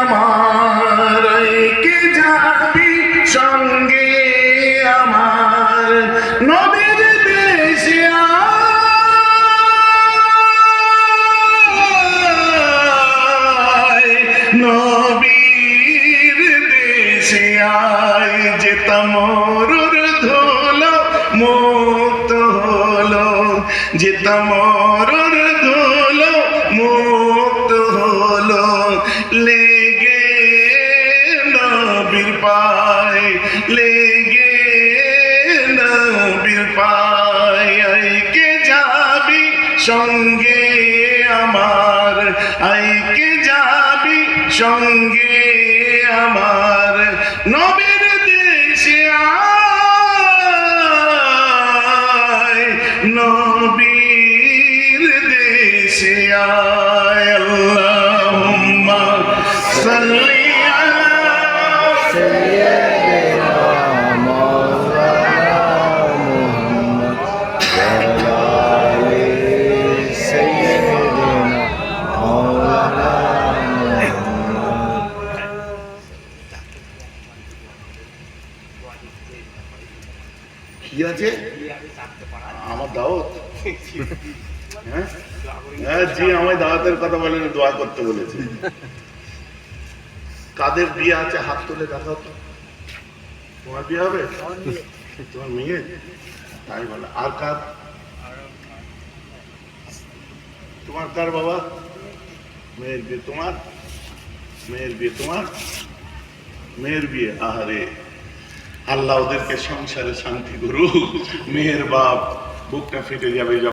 আমার কে যাবি সঙ্গে আমার নবীর দেশে আয় নবীর দেশে আয় যেতাম মরুর ধুলো মুক্ত হলো যেতাম মরুর ধুলো মুক্ত হলো লেগে নবীর পায় লেগে নবীর পায় আইকে যাবি সঙ্গে আমার আইকে যাবি সঙ্গে আমার নবীর দেশে আয় নবীর দেশে আয় আল্লাহুম্মা সাল্লি আলা سيدنا مولانا محمد وعلى آل سيدنا مولانا محمد কি আছে আমার দাওয়াত হ্যাঁ হ্যাঁ জি আমায় দাওয়াতের কথা বলেন দোয়া করতে বলেছে কাদের বিয়ে আছে হাত তুলে দেখাও তো তোমার বিয়ে হবে তোমার মেয়ে তাই বলে আর কার তোমার কার বাবা মেয়ের বিয়ে তোমার মেয়ের বিয়ে তোমার মেয়ের বিয়ে আহারে আল্লাহ ওদেরকে সংসারে শান্তি করুক মেয়ের বাপ বুকটা ফেটে যাবে